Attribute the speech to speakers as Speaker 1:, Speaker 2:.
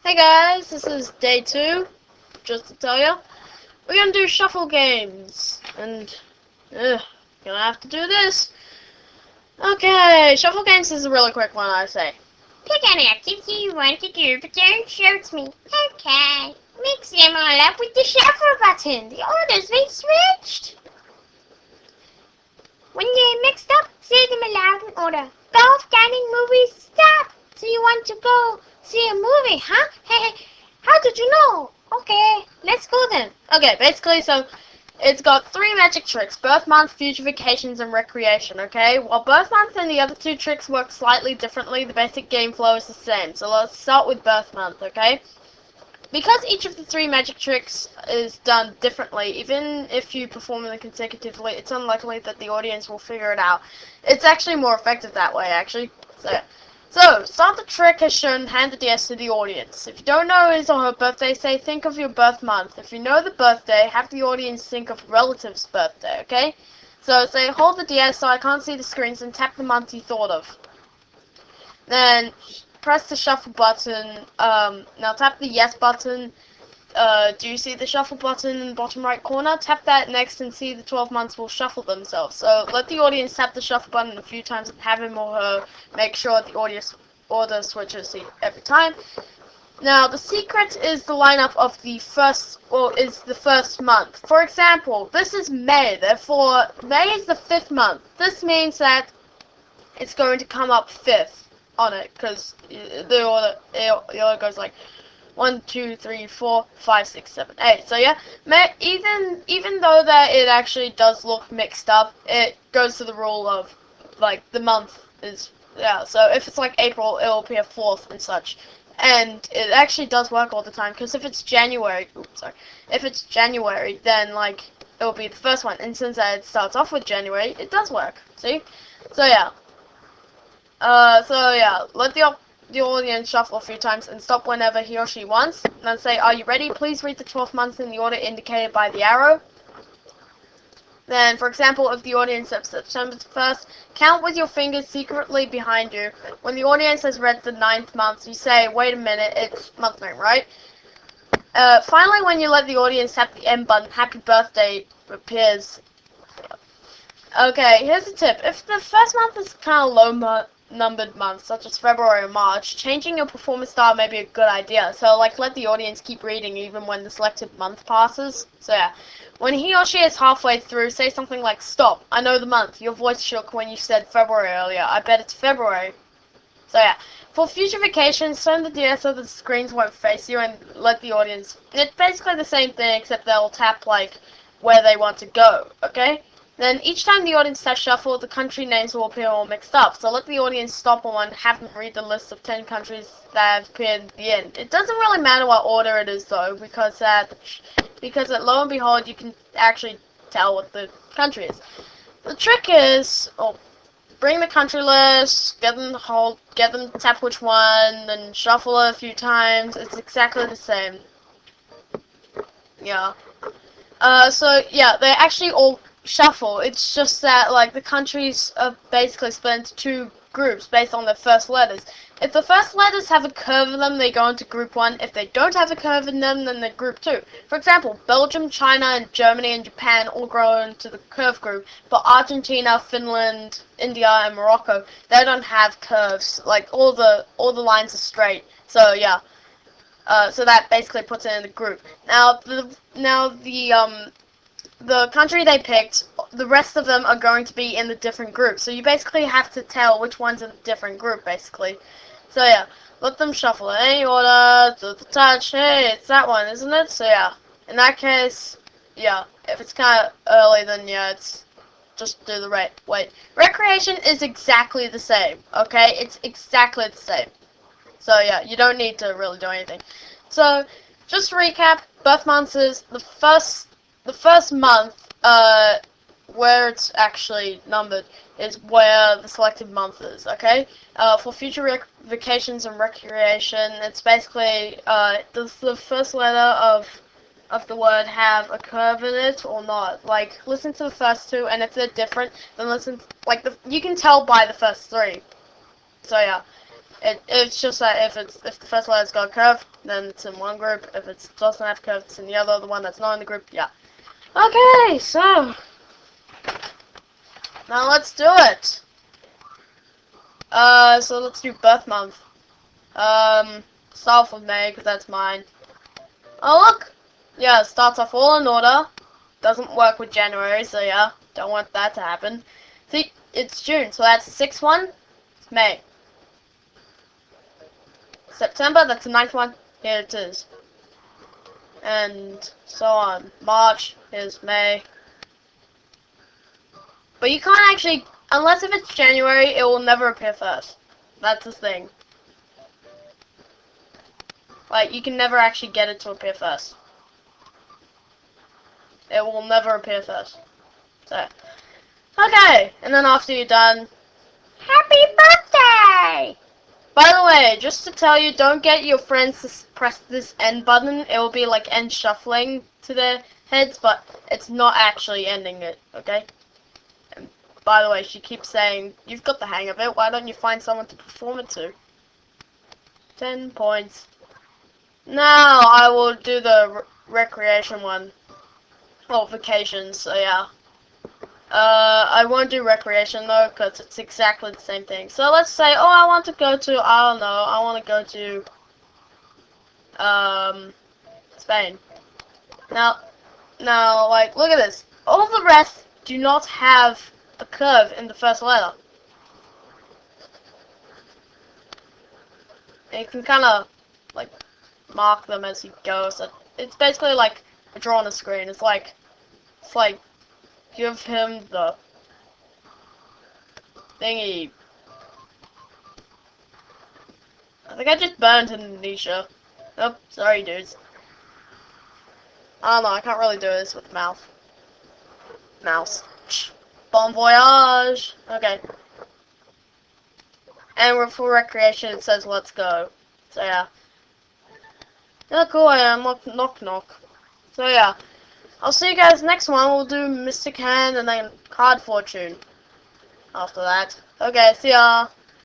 Speaker 1: Hey guys, this is day 2, just to tell you. We're gonna do shuffle games, and, gonna have to do this. Okay, shuffle games is a really quick one, I say.
Speaker 2: Pick an activity you want to do, but don't shout me. Okay. Mix them all up with the shuffle button. The order's been switched. When they're mixed up, say them aloud in order. Golf, dining, movies, stop. So you want to go see a movie, huh? Hey, how did you know? Okay, let's go then.
Speaker 1: Okay, basically, so, it's got 3 magic tricks: birth month, future vacations, and recreation, okay? While birth month and the other 2 tricks work slightly differently, the basic game flow is the same. So let's start with birth month, okay? Because each of the 3 magic tricks is done differently, even if you perform them consecutively, it's unlikely that the audience will figure it out. It's actually more effective that way, actually. So start the trick as shown, hand the DS to the audience. If you don't know his or her birthday, say think of your birth month. If you know the birthday, have the audience think of relative's birthday, okay? So say hold the DS so I can't see the screens and tap the month you thought of. Then press the shuffle button. Now tap the yes button. Do you see the shuffle button in the bottom right corner? Tap that next and see the 12 months will shuffle themselves. So let the audience tap the shuffle button a few times and have him or her make sure the audience order switches every time. Now the secret is the lineup of the first month. For example, this is May, therefore May is the 5th month. This means that it's going to come up 5th on it, because the order goes like 1, 2, 3, 4, 5, 6, 7, 8. So yeah, even though that it actually does look mixed up, it goes to the rule of like the month is So if it's like April, it'll appear 4th and such, and it actually does work all the time. Because if it's January, then like it'll be the first one, and since it starts off with January, it does work. See? So yeah. Let the audience shuffle a few times and stop whenever he or she wants. Then say, "Are you ready? Please read the 12 months in the order indicated by the arrow." Then, for example, if the audience says September 1st, count with your fingers secretly behind you. When the audience has read the 9th month, you say, "Wait a minute, it's month name, right?" Finally, when you let the audience tap the M button, "Happy Birthday" appears. Okay, here's a tip. If the first month is kind of low-numbered month, such as February or March, changing your performance style may be a good idea. So, like, let the audience keep reading even when the selected month passes. So, yeah. When he or she is halfway through, say something like, "Stop, I know the month. Your voice shook when you said February earlier. I bet it's February." So, yeah. For future vacations, turn the DS so the screens won't face you and let the audience... It's basically the same thing, except they'll tap, like, where they want to go, okay? Then each time the audience taps shuffle, the country names will appear all mixed up. So let the audience stop on one and have them read the list of 10 countries that have appeared at the end. It doesn't really matter what order it is though, because lo and behold, you can actually tell what the country is. The trick is, bring the country list, get them to tap which one, then shuffle it a few times. It's exactly the same. Yeah. They actually all shuffle. It's just that, like, the countries are basically split into 2 groups based on their first letters. If the first letters have a curve in them, they go into group 1. If they don't have a curve in them, then they're group 2. For example, Belgium, China, and Germany and Japan all go into the curve group, but Argentina, Finland, India, and Morocco, they don't have curves. Like, all the lines are straight. So, yeah. So that basically puts it in the group. Now the country they picked, the rest of them are going to be in the different groups. So you basically have to tell which one's in a different group, basically. So yeah, let them shuffle in any order, do the touch. Hey, it's that one, isn't it? So yeah, in that case, yeah, if it's kind of early, then yeah, it's just do the wait. Recreation is exactly the same, okay? It's exactly the same. So yeah, you don't need to really do anything. So just to recap, birth months is the first month, where it's actually numbered is where the selected month is, okay? For future vacations and recreation, it's basically, does the first letter of the word have a curve in it or not? Like, listen to the first 2, and if they're different, then listen, like, you can tell by the first 3. So, yeah. It's just that if the first letter's got a curve, then it's in one group. If it doesn't have a curve, it's in the other. The one that's not in the group, yeah. Okay, so now let's do it. So let's do birth month. Start off with May, because that's mine. Oh look! Yeah, it starts off all in order. Doesn't work with January, so yeah, don't want that to happen. See, it's June, so that's the 6th one. It's May. September, that's the 9th one. Here it is. And so on. March is May. But you can't actually, unless if it's January, it will never appear first. That's the thing. Like, you can never actually get it to appear first. It will never appear first. So, okay, and then after you're done,
Speaker 2: Happy birthday!
Speaker 1: by the way, just to tell you, don't get your friends to press this end button. It will be like end shuffling to their heads, but it's not actually ending it, okay? And by the way, she keeps saying, you've got the hang of it, why don't you find someone to perform it to? 10 points. Now I will do the recreation one. Well, vacations, so yeah. I won't do recreation though, because it's exactly the same thing. So let's say, oh, I want to go to, I don't know, I want to go to, Spain. Now, like, look at this. All the rest do not have a curve in the first letter. And you can kind of, like, mark them as you go. So it's basically like a draw on a screen. It's like, give him the thingy. I think I just burned Indonesia. Oh, sorry, dudes. I don't know, I can't really do this with mouse. Bon voyage! Okay. And for recreation, it says let's go. So yeah. Yeah, cool, I am. Knock knock. So yeah. I'll see you guys next one. We'll do Mystic Hand and then Card Fortune after that. Okay, see ya.